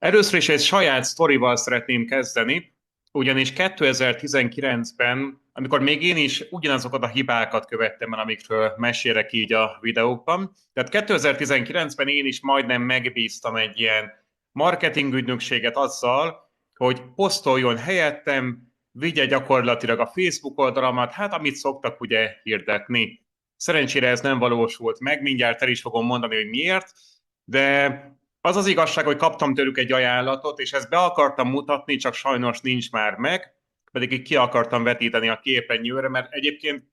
Először is egy saját sztorival szeretném kezdeni, ugyanis 2019-ben, amikor még én is ugyanazokat a hibákat követtem el, amikről mesélek így a videókban, tehát 2019-ben én is majdnem megbíztam egy ilyen marketingügynökséget azzal, hogy posztoljon helyettem, vigye gyakorlatilag a Facebook oldalamat, hát amit szoktak ugye hirdetni. Szerencsére ez nem valósult meg, mindjárt el is fogom mondani, hogy miért, de az az igazság, hogy kaptam tőlük egy ajánlatot, és ezt be akartam mutatni, csak sajnos nincs már meg, pedig így ki akartam vetíteni a képernyőre, mert egyébként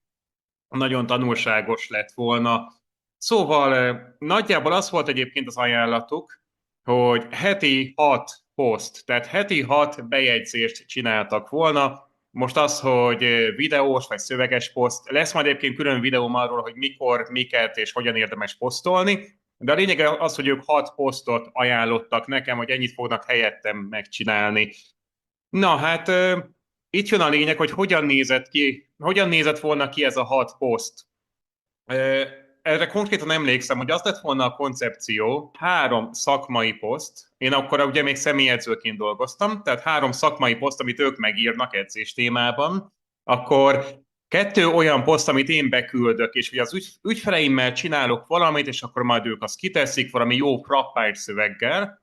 nagyon tanulságos lett volna. Szóval nagyjából az volt egyébként az ajánlatuk, hogy heti 6 poszt, tehát heti 6 bejegyzést csináltak volna. Most az, hogy videós vagy szöveges poszt, lesz majd egyébként külön videóm arról, hogy mikor, miket és hogyan érdemes posztolni, de a lényeg az, hogy ők 6 posztot ajánlottak nekem, hogy ennyit fognak helyettem megcsinálni. Na hát itt jön a lényeg, hogy hogyan nézett volna ki ez a 6 poszt. Erre konkrétan emlékszem, hogy az lett volna a koncepció, 3 szakmai poszt, én akkor ugye még személyedzőként dolgoztam, tehát 3 szakmai poszt, amit ők megírnak edzés témában, akkor 2 olyan poszt, amit én beküldök, és hogy az ügyfeleimmel csinálok valamit, és akkor majd ők azt kiteszik valami jó frappált szöveggel,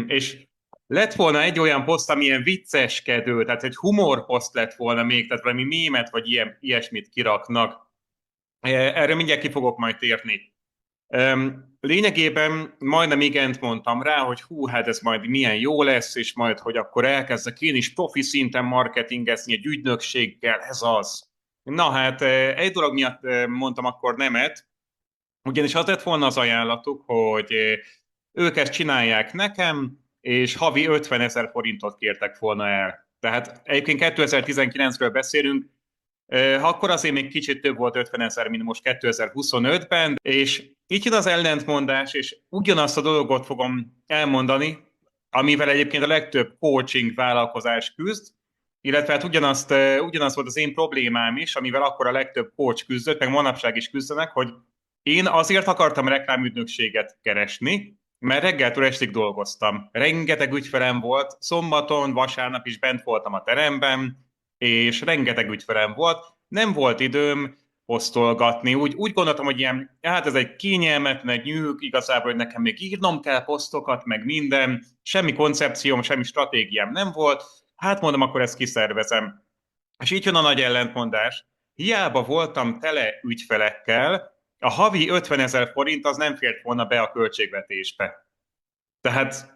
és lett volna egy olyan poszt, ami ilyen vicceskedő, tehát egy humorposzt lett volna még, tehát valami mémet vagy ilyesmit kiraknak. Erre mindjárt ki fogok majd térni. Lényegében majdnem igent mondtam rá, hogy hú, hát ez majd milyen jó lesz, és majd, hogy akkor elkezdek én is profi szinten marketingezni egy ügynökséggel, ez az. Na hát, egy dolog miatt mondtam akkor nemet, ugyanis az lett volna az ajánlatuk, hogy ők ezt csinálják nekem, és havi 50 000 forintot kértek volna el. Tehát egyébként 2019-ről beszélünk, akkor azért még kicsit több volt 50 000, mint most 2025-ben, és itt jön az ellentmondás, és ugyanazt a dolgot fogom elmondani, amivel egyébként a legtöbb coaching vállalkozás küzd, illetve hát ugyanaz volt az én problémám is, amivel akkor a legtöbb coach küzdött, meg manapság is küzdenek, hogy én azért akartam reklámügynökséget keresni, mert reggeltől estig dolgoztam. Rengeteg ügyfelem volt, szombaton, vasárnap is bent voltam a teremben, és rengeteg ügyfelem volt, nem volt időm posztolgatni. Úgy gondoltam, hogy ilyen, hát ez egy kényelmetlen, egy nyűg, igazából, hogy nekem még írnom kell posztokat, meg minden, semmi koncepcióm, semmi stratégiám nem volt, hát mondom, akkor ezt kiszervezem. És így jön a nagy ellentmondás. Hiába voltam tele ügyfelekkel, a havi 50 000 forint az nem fért volna be a költségvetésbe. Tehát,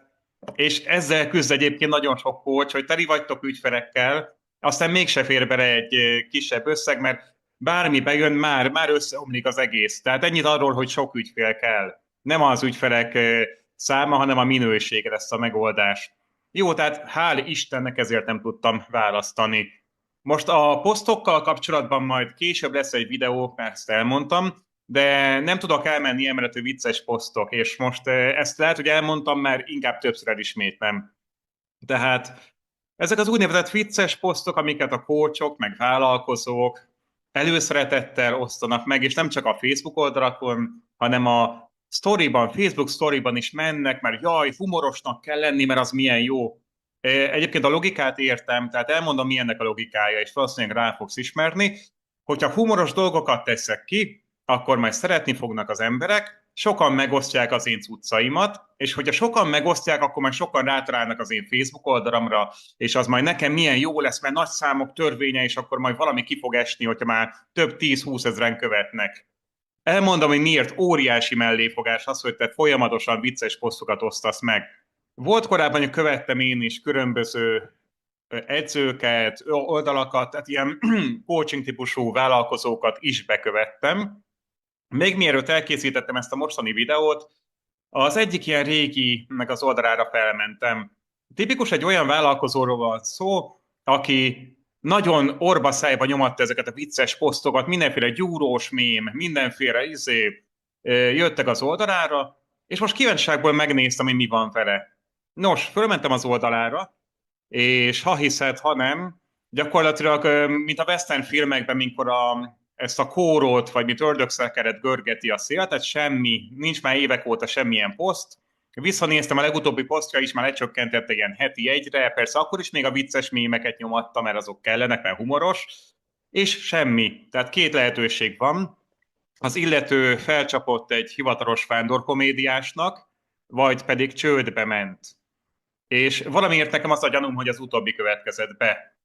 és ezzel küzd egyébként nagyon sok coach, hogy teli vagytok ügyfelekkel, aztán mégse fér bele egy kisebb összeg, mert bármi bejön, már összeomlik az egész. Tehát ennyit arról, hogy sok ügyfél kell. Nem az ügyfelek száma, hanem a minősége lesz a megoldás. Jó, tehát hál' Istennek ezért nem tudtam választani. Most a posztokkal kapcsolatban majd később lesz egy videó, mert ezt elmondtam, de nem tudok elmenni emeletű vicces posztok, és most ezt lehet, hogy elmondtam, mert inkább többször elismétlem. Tehát ezek az úgynevezett vicces posztok, amiket a coachok, meg vállalkozók előszeretettel osztanak meg, és nem csak a Facebook oldalakon, hanem a storyban, Facebook storyban is mennek, mert jaj, humorosnak kell lenni, mert az milyen jó. Egyébként a logikát értem, tehát elmondom, mi ennek a logikája, és valószínűleg rá fogsz ismerni, hogyha humoros dolgokat teszek ki, akkor majd szeretni fognak az emberek, sokan megosztják az én cuccaimat, és hogyha sokan megosztják, akkor majd sokan rátalálnak az én Facebook oldalamra, és az majd nekem milyen jó lesz, mert nagy számok törvénye, és akkor majd valami ki fog esni, hogyha már több 10-20 ezeren követnek. Elmondom, hogy miért óriási melléfogás az, hogy te folyamatosan vicces posztokat osztasz meg. Volt korábban, hogy követtem én is különböző edzőket, oldalakat, tehát ilyen coaching típusú vállalkozókat is bekövettem. Még mielőtt elkészítettem ezt a mostani videót, az egyik ilyen régi, meg az oldalára felmentem. Tipikus egy olyan vállalkozóról van szó, aki nagyon orba szájba nyomatta ezeket a vicces posztokat, mindenféle gyúrós mém, mindenféle jöttek az oldalára, és most kíváncsiságból megnéztem, hogy mi van vele. Nos, fölmentem az oldalára, és ha hiszed, ha nem, gyakorlatilag, mint a western filmekben, mikor ezt a kórót, vagy mint ördögszekeret görgeti a szél, tehát semmi, nincs már évek óta semmilyen poszt, Visszanéztem a legutóbbi posztja is, már lecsökkentette ilyen heti egyre, persze akkor is még a vicces mémeket nyomatta, mert azok kellenek, mert humoros, és semmi. Tehát két lehetőség van. Az illető felcsapott egy hivatalos vándorkomédiásnak, vagy pedig csődbe ment. És valamiért nekem az a gyanúm, hogy az utóbbi következett be.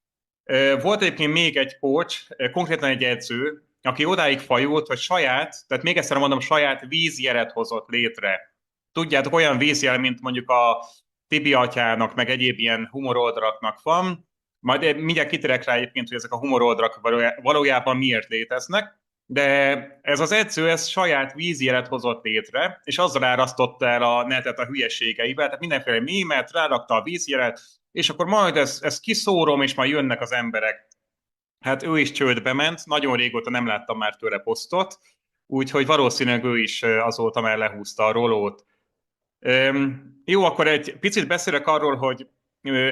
Volt egyébként még egy coach, konkrétan egy edző, aki odáig fajult, hogy tehát még egyszer mondom, saját vízjelet hozott létre. Tudjátok, olyan vízjel, mint mondjuk a Tibi atyának, meg egyéb ilyen humoroldalaknak van. Majd mindjárt kitérek rá egyébként, hogy ezek a humoroldalak valójában miért léteznek. De ez az edző, ez saját vízjelet hozott létre, és azzal árasztotta el a netet a hülyeségeivel, tehát mindenféle mémet, rárakta a vízjelet, és akkor majd ezt kiszórom, és majd jönnek az emberek. Hát ő is csődbe ment, nagyon régóta nem láttam már tőle posztot, úgyhogy valószínűleg ő is azóta már lehúzta a rolót. Jó, akkor egy picit beszélek arról, hogy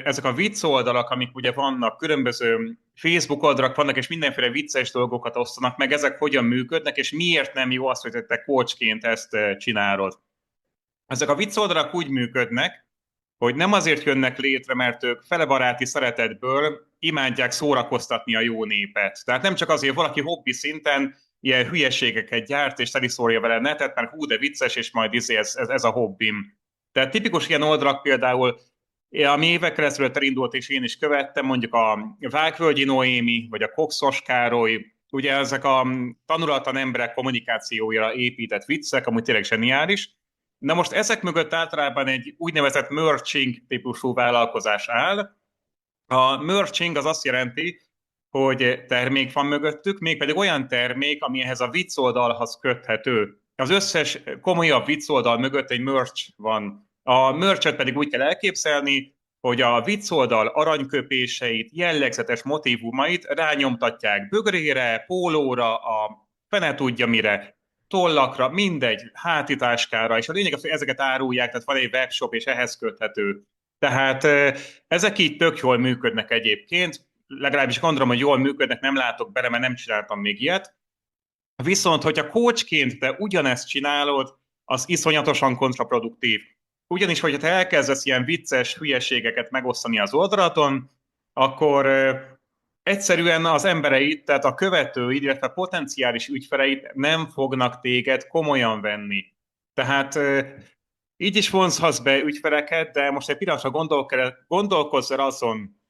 ezek a vicc oldalak, amik ugye vannak, különböző Facebook oldalak vannak, és mindenféle vicces dolgokat osztanak meg, ezek hogyan működnek, és miért nem jó az, hogy te coachként ezt csinálod. Ezek a vicc oldalak úgy működnek, hogy nem azért jönnek létre, mert ők felebaráti szeretetből imádják szórakoztatni a jó népet. Tehát nem csak azért, valaki hobbi szinten ilyen hülyeségeket gyárt, és teliszórja vele netet, mert hú, de vicces, és majd ez a hobbim. Tehát tipikus ilyen oldalak például, ami évekkel ezelőtt elindult, és én is követtem, mondjuk a Vágvölgyi Noémi, vagy a Coxos Károly, ugye ezek a tanulatlan emberek kommunikációjára épített viccek, amúgy tényleg zseniális. Na most ezek mögött általában egy úgynevezett merching típusú vállalkozás áll. A merching az azt jelenti, hogy termék van mögöttük, mégpedig olyan termék, ami ehhez a viccoldalhoz köthető. Az összes komolyabb viccoldal mögött egy merch van. A merchet pedig úgy kell elképzelni, hogy a viccoldal aranyköpéseit, jellegzetes motívumait rányomtatják bögrére, pólóra, a fene tudja mire, tollakra, mindegy, hátitáskára, és a lényeg az, hogy ezeket árulják, tehát van egy webshop, és ehhez köthető. Tehát ezek így tök jól működnek egyébként, legalábbis gondolom, hogy jól működnek, nem látok bele, mert nem csináltam még ilyet. Viszont, hogyha coachként te ugyanezt csinálod, az iszonyatosan kontraproduktív. Ugyanis, hogyha te elkezdesz ilyen vicces hülyeségeket megosztani az oldaladon, akkor egyszerűen az embereid, tehát a követőid, illetve a potenciális ügyfeleid nem fognak téged komolyan venni. Tehát így is vonzhatsz be ügyfeleket, de most egy pillanatra gondolkozz el azon,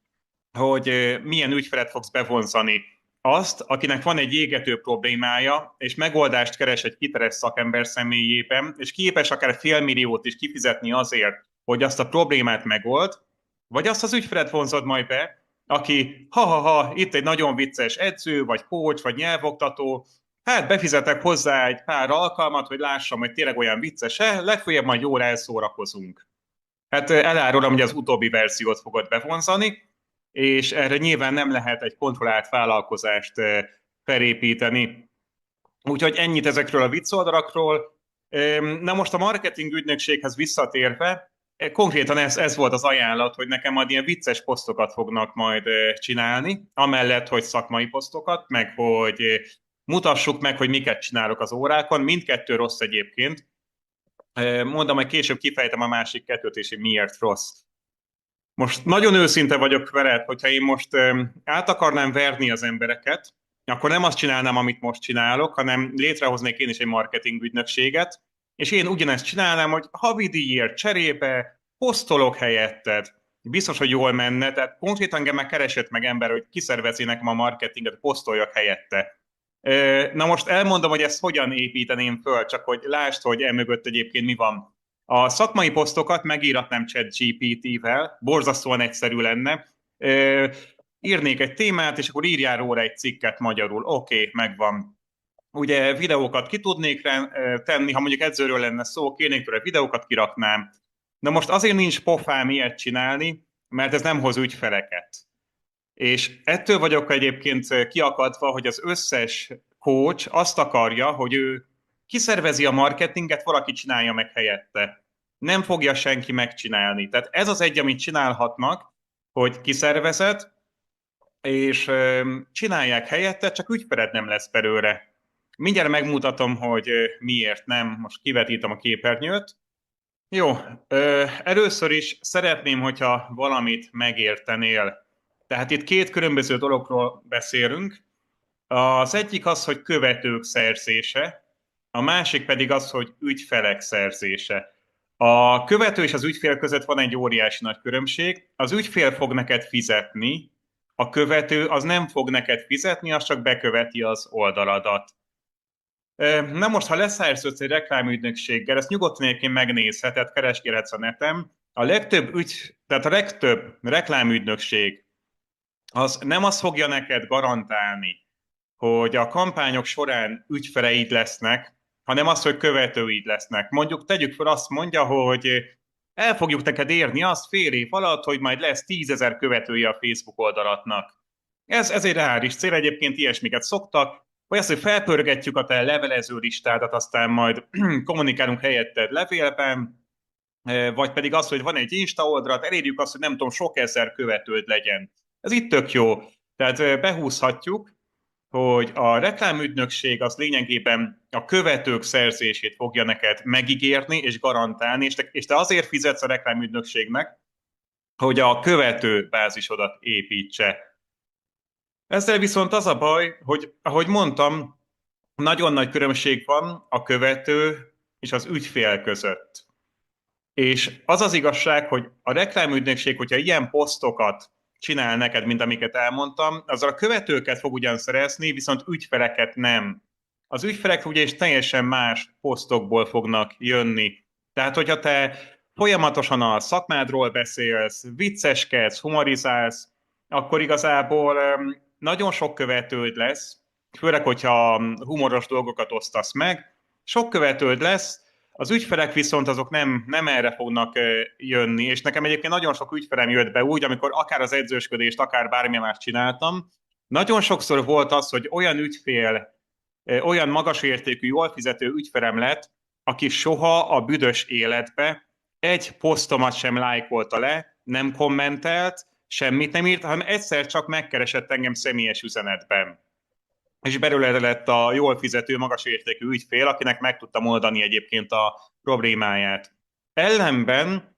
hogy milyen ügyfelet fogsz bevonzani. Azt, akinek van egy égető problémája, és megoldást keres egy hiteles szakember személyében, és képes akár 500 000 is kifizetni azért, hogy azt a problémát megold, vagy azt az ügyfelet vonzod majd be, aki ha-ha-ha, itt egy nagyon vicces edző, vagy coach, vagy nyelvoktató, hát befizetek hozzá egy pár alkalmat, hogy lássam, hogy tényleg olyan vicces-e, legfeljebb majd jól elszórakozunk. Hát elárulom, hogy az utóbbi verziót fogod bevonzani, és erre nyilván nem lehet egy kontrollált vállalkozást felépíteni. Úgyhogy ennyit ezekről a viccoldalakról. Na most a marketing ügynökséghez visszatérve, konkrétan ez volt az ajánlat, hogy nekem majd ilyen vicces posztokat fognak majd csinálni, amellett, hogy szakmai posztokat, meg hogy mutassuk meg, hogy miket csinálok az órákon. Mindkettő rossz egyébként. Mondom, hogy később kifejtem a másik kettőt, és hogy miért rossz. Most nagyon őszinte vagyok veled, hogyha én most át akarnám verni az embereket, akkor nem azt csinálnám, amit most csinálok, hanem létrehoznék én is egy marketing ügynökséget, és én ugyanezt csinálnám, hogy havidíjért cserébe posztolok helyetted. Biztos, hogy jól menne, tehát konkrétan engem már keresett meg ember, hogy kiszervezi nekem a marketinget, posztoljak helyette. Na most elmondom, hogy ezt hogyan építeném föl, csak hogy lásd, hogy emögött egyébként mi van. A szakmai posztokat megíratnám ChatGPT-vel, borzasztóan egyszerű lenne. Írnék egy témát, és akkor írjál róla egy cikket magyarul. Oké, megvan. Ugye videókat ki tudnék tenni, ha mondjuk edzőről lenne szó, kérnék tőle videókat, kiraknám. Na most azért nincs pofám ilyet csinálni, mert ez nem hoz ügyfeleket. És ettől vagyok egyébként kiakadva, hogy az összes coach azt akarja, hogy ő kiszervezi a marketinget, valaki csinálja meg helyette. Nem fogja senki megcsinálni. Tehát ez az egy, amit csinálhatnak, hogy kiszervezed, és csinálják helyette, csak ügyfeled nem lesz belőle. Mindjárt megmutatom, hogy miért nem. Most kivetítem a képernyőt. Jó, először is szeretném, hogyha valamit megértenél. Tehát itt két különböző dologról beszélünk. Az egyik az, hogy követők szerzése, a másik pedig az, hogy ügyfelek szerzése. A követő és az ügyfél között van egy óriási nagy különbség. Az ügyfél fog neked fizetni, a követő az nem fog neked fizetni, az csak beköveti az oldaladat. Na most, ha leszerződsz egy reklámügynökséggel, ezt nyugodtan egyébként megnézheted, keresgélhetsz a neten. Tehát a legtöbb reklámügynökség az nem azt fogja neked garantálni, hogy a kampányok során ügyfeleid lesznek, hanem az, hogy követőid lesznek. Mondjuk tegyük fel, azt mondja, hogy el fogjuk neked érni azt fél év alatt, hogy majd lesz 10 000 követője a Facebook oldalatnak. Ez egy reális cél, egyébként ilyesmiket szoktak, vagy azt, hogy felpörgetjük a te levelező listádat, aztán majd kommunikálunk helyetted levélben, vagy pedig az, hogy van egy Insta oldalat, elérjük azt, hogy nem tudom, sok ezer követőd legyen. Ez itt tök jó. Tehát behúzhatjuk, hogy a reklámügynökség az lényegében a követők szerzését fogja neked megígérni és garantálni, és te azért fizetsz a reklámügynökségnek, hogy a követő bázisodat építse. Ezzel viszont az a baj, hogy ahogy mondtam, nagyon nagy különbség van a követő és az ügyfél között. És az az igazság, hogy a reklámügynökség, hogyha ilyen posztokat csinál neked, mint amiket elmondtam, azzal a követőket fog ugyan szerezni, viszont ügyfeleket nem. Az ügyfelek ugye is teljesen más posztokból fognak jönni. Tehát, hogyha te folyamatosan a szakmádról beszélsz, vicceskedsz, humorizálsz, akkor igazából nagyon sok követőd lesz, főleg, hogyha humoros dolgokat osztasz meg, sok követőd lesz, az ügyfelek viszont azok nem erre fognak jönni, és nekem egyébként nagyon sok ügyfelem jött be úgy, amikor akár az edzősködést, akár bármi más csináltam. Nagyon sokszor volt az, hogy olyan ügyfél, olyan magas értékű, jól fizető ügyfelem lett, aki soha a büdös életbe egy posztomat sem lájkolta le, nem kommentelt, semmit nem írt, hanem egyszer csak megkeresett engem személyes üzenetben. És belőle lett a jól fizető, magas értékű ügyfél, akinek meg tudtam oldani egyébként a problémáját. Ellenben,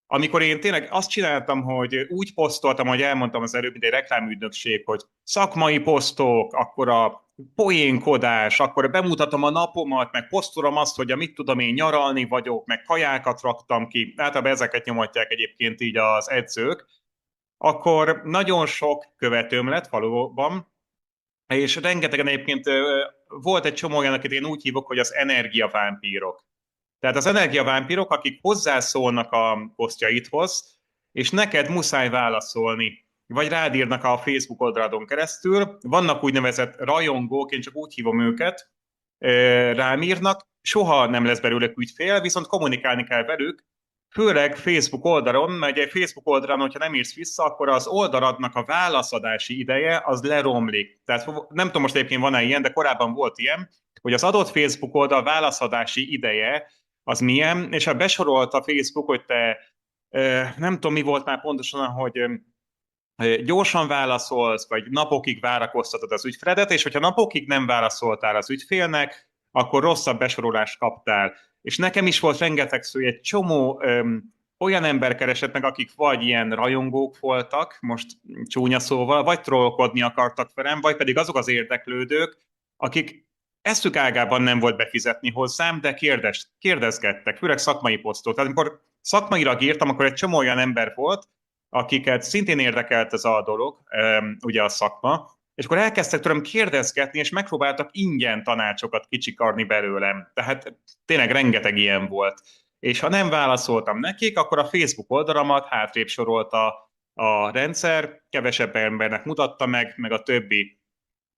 amikor én tényleg azt csináltam, hogy úgy posztoltam, hogy elmondtam az előbb, mint egy reklámügynökség, hogy szakmai posztok, akkor a poénkodás, akkor bemutatom a napomat, meg posztolom azt, hogy mit tudom én, nyaralni vagyok, meg kajákat raktam ki, általában ezeket nyomatják egyébként így az edzők, akkor nagyon sok követőm lett valóban, és rengetegen egyébként volt egy csomó olyan, akit én úgy hívok, hogy az energiavámpírok. Tehát az energiavámpírok, akik hozzászólnak a posztjaidhoz, és neked muszáj válaszolni. Vagy rád írnak a Facebook oldaladon keresztül, vannak úgynevezett rajongók, én csak úgy hívom őket, rám írnak, soha nem lesz belőlük ügyfél, viszont kommunikálni kell velük, főleg Facebook oldalon, mert egy Facebook oldalon, hogyha nem írsz vissza, akkor az oldaladnak a válaszadási ideje az leromlik. Tehát nem tudom most egyébként van-e ilyen, de korábban volt ilyen, hogy az adott Facebook oldal válaszadási ideje az milyen, és ha besorolt a Facebook, hogy te nem tudom mi volt már pontosan, hogy gyorsan válaszolsz, vagy napokig várakoztatod az ügyfeledet, és hogyha napokig nem válaszoltál az ügyfélnek, akkor rosszabb besorolást kaptál. És nekem is volt rengeteg egy csomó olyan ember keresett meg, akik vagy ilyen rajongók voltak, most csúnya szóval, vagy trollkodni akartak velem, vagy pedig azok az érdeklődők, akik eszük ágában nem volt befizetni hozzám, de kérdezgettek, főleg szakmai posztok. Tehát amikor szakmailag írtam, akkor egy csomó olyan ember volt, akiket szintén érdekelt ez a dolog, ugye a szakma, és akkor elkezdtek tőlem kérdezgetni, és megpróbáltak ingyen tanácsokat kicsikarni belőlem. Tehát tényleg rengeteg ilyen volt. És ha nem válaszoltam nekik, akkor a Facebook oldalamat hátrébb sorolta a rendszer, kevesebb embernek mutatta meg a többi.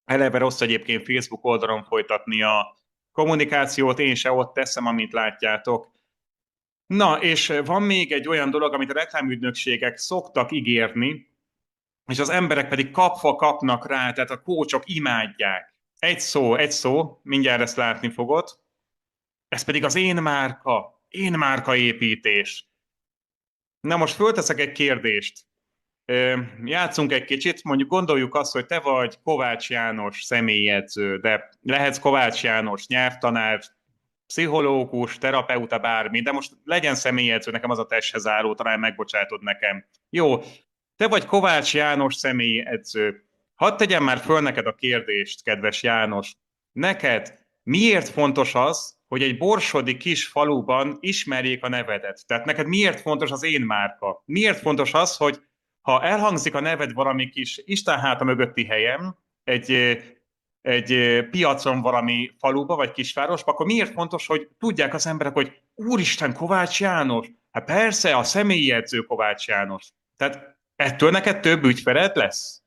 Eleve rossz egyébként Facebook oldalon folytatni a kommunikációt, én se ott teszem, amit látjátok. Na, és van még egy olyan dolog, amit a reklámügynökségek szoktak ígérni, és az emberek pedig kapva kapnak rá, tehát a kócsok imádják. Egy szó, mindjárt ezt látni fogod, ez pedig az én márka építés. Na most fölteszek egy kérdést. Játszunk egy kicsit, mondjuk gondoljuk azt, hogy te vagy Kovács János személyedző, de lehetsz Kovács János nyelvtanár, pszichológus, terapeuta, bármi, de most legyen személyedző, nekem az a testhez álló, talán megbocsátod nekem. Jó, te vagy Kovács János személyedző. Hadd tegyem már föl neked a kérdést, kedves János. Neked miért fontos az, hogy egy borsodi kis faluban ismerjék a nevedet? Tehát neked miért fontos az én márka? Miért fontos az, hogy ha elhangzik a neved valami kis Isten háta mögötti helyen, egy piacon valami faluba vagy kisvárosba, akkor miért fontos, hogy tudják az emberek, hogy Úristen, Kovács János? Hát persze, a személyi edző Kovács János. Tehát ettől neked több ügyfeled lesz?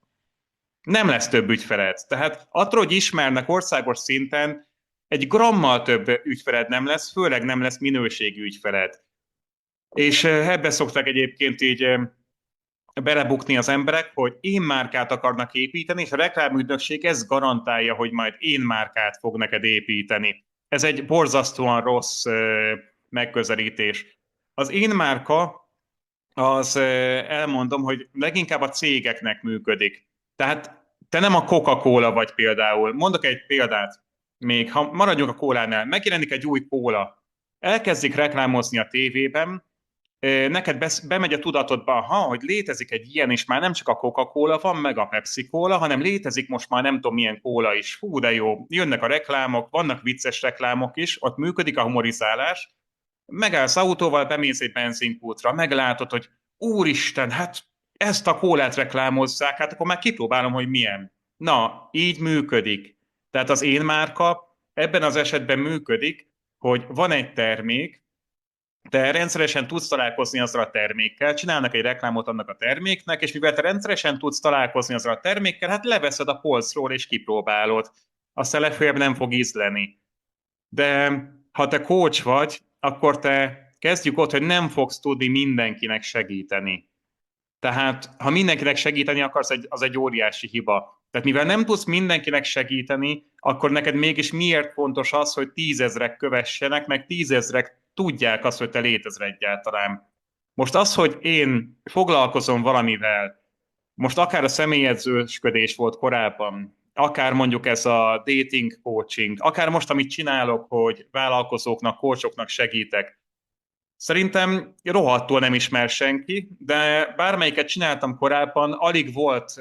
Nem lesz több ügyfeled. Tehát attól, hogy ismernek országos szinten, egy grammal több ügyfeled nem lesz, főleg nem lesz minőségi ügyfeled. És ebbe szoktak egyébként így belebukni az emberek, hogy én márkát akarnak építeni, és a reklámügynökség ezt garantálja, hogy majd én márkát fog neked építeni. Ez egy borzasztóan rossz megközelítés. Az én márka, az elmondom, hogy leginkább a cégeknek működik. Tehát te nem a Coca-Cola vagy például. Mondok egy példát, még ha maradjunk a kólánál. Megjelenik egy új kóla. Elkezdik reklámozni a tévében, neked bemegy a tudatodba, hogy létezik egy ilyen, és már nem csak a Coca-Cola van, meg a Pepsi-Cola, hanem létezik most már nem tudom milyen kóla is. Fú, de jó, jönnek a reklámok, vannak vicces reklámok is, ott működik a humorizálás, megállsz autóval, bemész egy benzinkútra, meglátod, hogy úristen, hát ezt a kólát reklámozzák, hát akkor már kipróbálom, hogy milyen. Na, így működik. Tehát az én márka ebben az esetben működik, hogy van egy termék, te rendszeresen tudsz találkozni azzal a termékkel, csinálnak egy reklámot annak a terméknek, és mivel te rendszeresen tudsz találkozni azzal a termékkel, hát leveszed a polcról és kipróbálod. Aztán legfeljebb nem fog ízleni. De ha te coach vagy, akkor te kezdjük ott, hogy nem fogsz tudni mindenkinek segíteni. Tehát, ha mindenkinek segíteni akarsz, az egy óriási hiba. Tehát mivel nem tudsz mindenkinek segíteni, akkor neked mégis miért fontos az, hogy 10 000-ek kövessenek, meg 10 000-ek tudják azt, hogy te létezel egyáltalán. Most az, hogy én foglalkozom valamivel, most akár a személyedzősködés volt korábban, akár mondjuk ez a dating coaching, akár most, amit csinálok, hogy vállalkozóknak, coachoknak segítek, szerintem rohadtul nem ismer senki, de bármelyiket csináltam korábban, alig volt,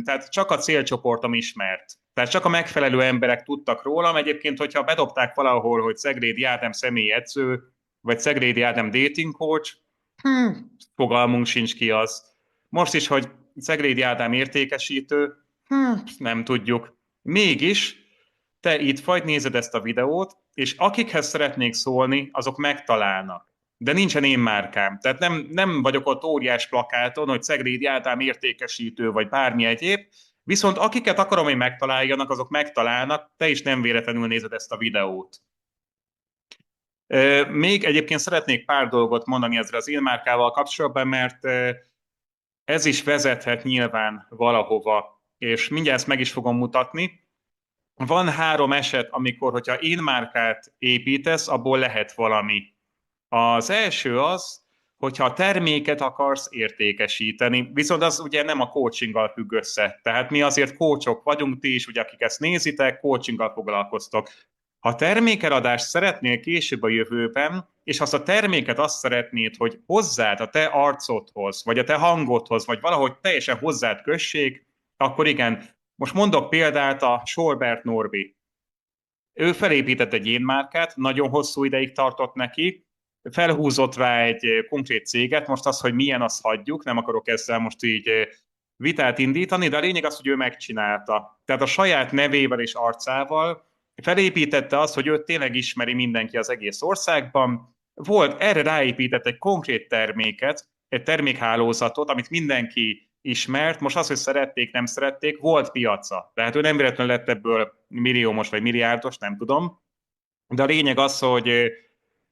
tehát csak a célcsoportom ismert. Tehát csak a megfelelő emberek tudtak rólam. Egyébként, hogyha bedobták valahol, hogy Szegrédi Ádám személyedző, vagy Szegrédi Ádám dating coach, fogalmunk sincs ki az. Most is, hogy Szegrédi Ádám értékesítő, nem tudjuk. Mégis te itt vagy, nézed ezt a videót, és akikhez szeretnék szólni, azok megtalálnak. De nincsen én márkám. Tehát nem vagyok ott óriás plakáton, hogy Szegrédi Ádám értékesítő, vagy bármi egyéb, viszont akiket akarom, hogy megtaláljanak, azok megtalálnak, te is nem véletlenül nézed ezt a videót. Még egyébként szeretnék pár dolgot mondani ezzel az én márkával kapcsolatban, mert ez is vezethet nyilván valahova, és mindjárt ezt meg is fogom mutatni. Van 3 eset, amikor, hogyha én márkát építesz, abból lehet valami. Az első az, hogyha a terméket akarsz értékesíteni, viszont az ugye nem a coachinggal függ össze. Tehát mi azért coachok vagyunk, ti is, ugye, akik ezt nézitek, coachinggal foglalkoztok. Ha termékeladást szeretnél később a jövőben, és azt a terméket azt szeretnéd, hogy hozzád a te arcodhoz, vagy a te hangodhoz, vagy valahogy teljesen hozzád kössék, akkor igen. Most mondok példát, a Sorbert Norbi. Ő felépített egy énmárkát, nagyon hosszú ideig tartott neki, felhúzott rá egy konkrét céget, most az, hogy milyen, azt hagyjuk, nem akarok ezzel most így vitát indítani, de a lényeg az, hogy ő megcsinálta. Tehát a saját nevével és arcával felépítette azt, hogy őt tényleg ismeri mindenki az egész országban. Volt, erre ráépített egy konkrét terméket, egy termékhálózatot, amit mindenki ismert, most az, hogy szerették, nem szerették, volt piaca. Tehát ő nem véletlenül lett ebből milliómos vagy milliárdos, nem tudom. De a lényeg az, hogy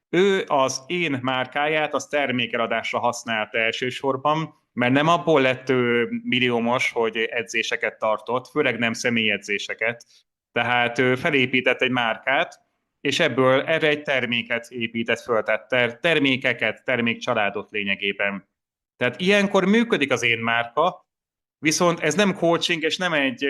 ő az én márkáját az termékeladásra használta elsősorban, mert nem abból lett ő milliómos, hogy edzéseket tartott, főleg nem személyedzéseket. Tehát ő felépített egy márkát, és ebből erre egy terméket épített föl, tehát termékeket, termékcsaládot lényegében. Tehát ilyenkor működik az én márka, viszont ez nem coaching, és nem egy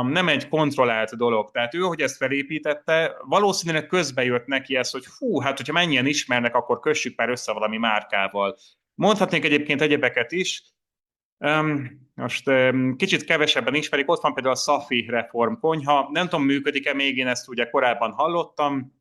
nem egy kontrollált dolog. Tehát ő, hogy ezt felépítette, valószínűleg közbe jött neki ez, hogy hú, hát hogyha mennyien ismernek, akkor kössük már össze valami márkával. Mondhatnék egyébként egyebeket is. Most kicsit kevesebben ismerik, ott van például a Safi Reform konyha. Nem tudom, működik-e még, én ezt ugye korábban hallottam.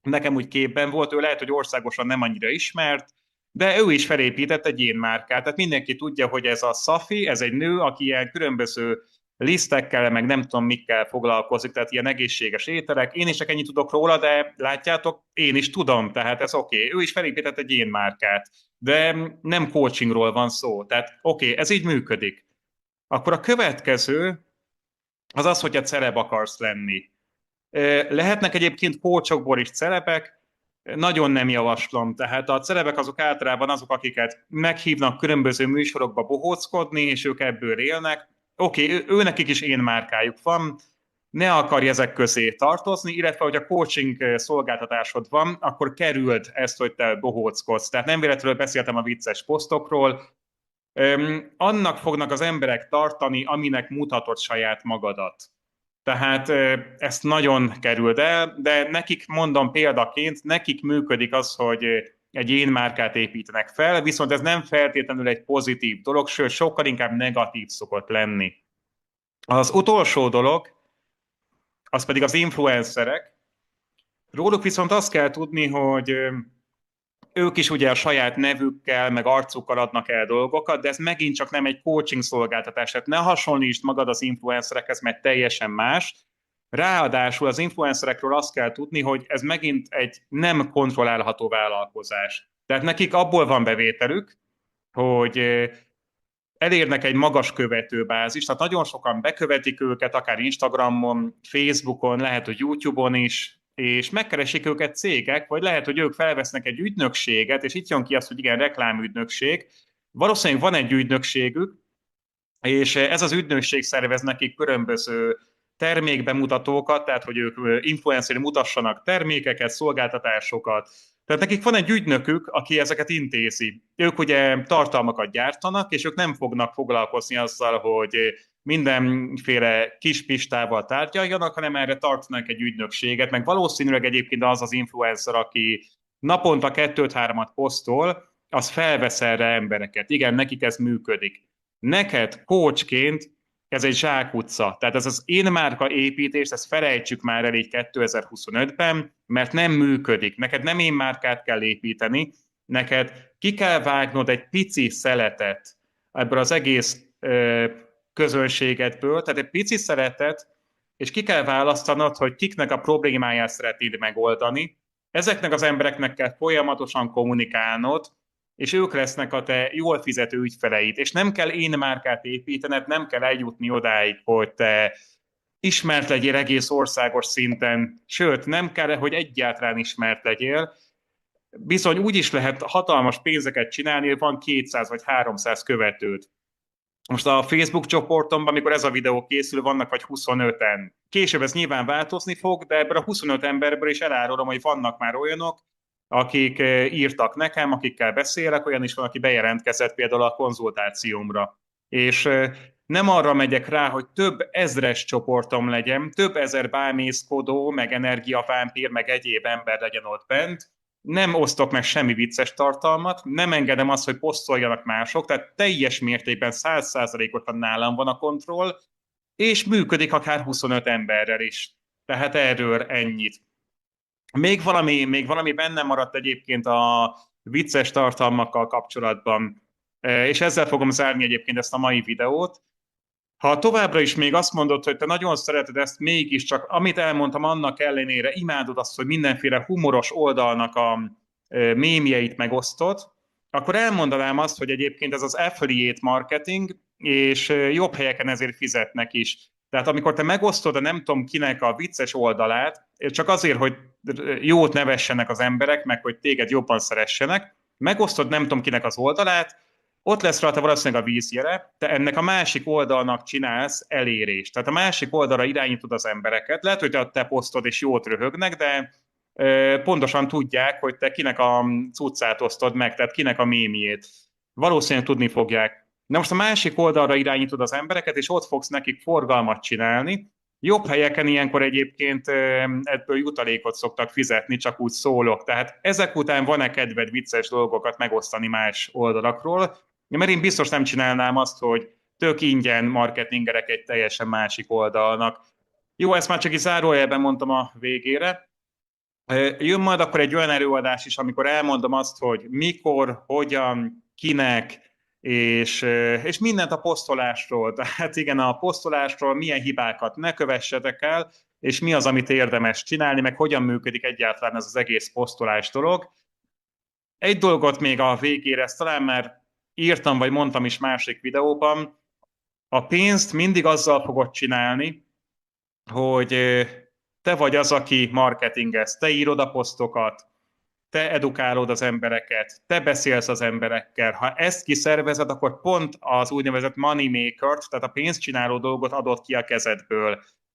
Nekem úgy képben volt, ő lehet, hogy országosan nem annyira ismert, de ő is felépített egy én márkát. Tehát mindenki tudja, hogy ez a Safi, ez egy nő, aki ilyen különböző lisztekkel, meg nem tudom mikkel foglalkozik, tehát ilyen egészséges ételek. Én is csak ennyit tudok róla, de látjátok, én is tudom, tehát ez oké. Ő is felépített egy én márkát, de nem coachingról van szó. Tehát oké, ez így működik. Akkor a következő az az, hogy a celeb akarsz lenni. Lehetnek egyébként coachokból is celebek, nagyon nem javaslom. Tehát a celebek azok általában azok, akiket meghívnak különböző műsorokba bohóckodni, és ők ebből élnek. Oké, őnekik is én márkájuk van, ne akarj ezek közé tartozni, illetve, hogy a coaching szolgáltatásod van, akkor kerüld ezt, hogy te bohóckodsz. Tehát nem véletlenül beszéltem a vicces posztokról. Annak fognak az emberek tartani, aminek mutatod saját magadat. Tehát ezt nagyon kerüld el, de nekik, mondom példaként, nekik működik az, hogy egy én márkát építenek fel, viszont ez nem feltétlenül egy pozitív dolog, sőt, sokkal inkább negatív szokott lenni. Az utolsó dolog, az pedig az influencerek. Róluk viszont azt kell tudni, hogy ők is ugye a saját nevükkel, meg arcukkal adnak el dolgokat, de ez megint csak nem egy coaching szolgáltatás. Tehát ne hasonlítsd magad az influencerekhez, mert teljesen más. Ráadásul az influencerekről azt kell tudni, hogy ez megint egy nem kontrollálható vállalkozás. Tehát nekik abból van bevételük, hogy elérnek egy magas követőbázist, tehát nagyon sokan bekövetik őket, akár Instagramon, Facebookon, lehet, hogy YouTube-on is, és megkeresik őket cégek, vagy lehet, hogy ők felvesznek egy ügynökséget, és itt jön ki az, hogy igen, reklámügynökség. Valószínűleg van egy ügynökségük, és ez az ügynökség szervez nekik különböző termékbemutatókat, tehát hogy ők influenceri mutassanak termékeket, szolgáltatásokat. Tehát nekik van egy ügynökük, aki ezeket intézi. Ők ugye tartalmakat gyártanak, és ők nem fognak foglalkozni azzal, hogy mindenféle kis pistával tárgyaljanak, hanem erre tartanak egy ügynökséget, meg valószínűleg egyébként az az influencer, aki naponta 2-3-at posztol, az felvesz erre embereket. Igen, nekik ez működik. Neked coachként ez egy zsákutca. Tehát ez az én márka építést, ezt felejtsük már el így 2025-ben, mert nem működik. Neked nem én márkát kell építeni, neked ki kell vágnod egy pici szeletet ebből az egész közönségedből, tehát egy pici szeletet, és ki kell választanod, hogy kiknek a problémáját szeretnéd megoldani. Ezeknek az embereknek kell folyamatosan kommunikálnod, és ők lesznek a te jól fizető ügyfeleid. És nem kell én márkát építened, nem kell eljutni odáig, hogy te ismert legyél egész országos szinten, sőt, nem kell, hogy egyáltalán ismert legyél. Bizony úgy is lehet hatalmas pénzeket csinálni, hogy van 200 vagy 300 követőd. Most a Facebook csoportomban, amikor ez a videó készül, vannak vagy 25-en. Később ez nyilván változni fog, de ebből a 25 emberből is elárulom, hogy vannak már olyanok, akik írtak nekem, akikkel beszélek, olyan is van, aki bejelentkezett például a konzultációmra. És nem arra megyek rá, hogy több ezres csoportom legyen, több ezer bámészkodó, meg energiavámpír, meg egyéb ember legyen ott bent, nem osztok meg semmi vicces tartalmat, nem engedem azt, hogy posztoljanak mások, tehát teljes mértékben 100%-osan nálam van a kontroll, és működik akár 25 emberrel is. Tehát erről ennyit. Még valami bennem maradt egyébként a vicces tartalmakkal kapcsolatban, és ezzel fogom zárni egyébként ezt a mai videót. Ha továbbra is még azt mondod, hogy te nagyon szereted ezt, mégiscsak, amit elmondtam, annak ellenére imádod azt, hogy mindenféle humoros oldalnak a mémjeit megosztod, akkor elmondanám azt, hogy egyébként ez az affiliate marketing, és jobb helyeken ezért fizetnek is. Tehát amikor te megosztod a nem tudom kinek a vicces oldalát, csak azért, hogy jót nevessenek az emberek, meg hogy téged jobban szeressenek, megosztod nem tudom kinek az oldalát, ott lesz rajta valószínűleg a vízjele, te ennek a másik oldalnak csinálsz elérést. Tehát a másik oldalra irányítod az embereket. Lehet, hogy te posztod és jót röhögnek, de pontosan tudják, hogy te kinek a cuccát osztod meg, tehát kinek a mémjét. Valószínűleg tudni fogják. Na most a másik oldalra irányítod az embereket, és ott fogsz nekik forgalmat csinálni. Jobb helyeken ilyenkor egyébként ebből jutalékot szoktak fizetni, csak úgy szólok. Tehát ezek után van-e kedved vicces dolgokat megosztani más oldalakról? Mert én biztos nem csinálnám azt, hogy tök ingyen marketingerek egy teljesen másik oldalnak. Jó, ezt már csak egy zárójelben mondtam a végére. Jön majd akkor egy olyan előadás is, amikor elmondom azt, hogy mikor, hogyan, kinek, és mindent a posztolásról. Tehát igen, a posztolásról milyen hibákat ne kövessetek el, és mi az, amit érdemes csinálni, meg hogyan működik egyáltalán ez az egész posztolás dolog. Egy dolgot még a végére, ezt talán már írtam, vagy mondtam is másik videóban, a pénzt mindig azzal fogod csinálni, hogy te vagy az, aki marketingez, te írod a posztokat, te edukálod az embereket, te beszélsz az emberekkel. Ha ezt kiszervezed, akkor pont az úgynevezett money maker-t, tehát a pénzcsináló dolgot adod ki a kezedből.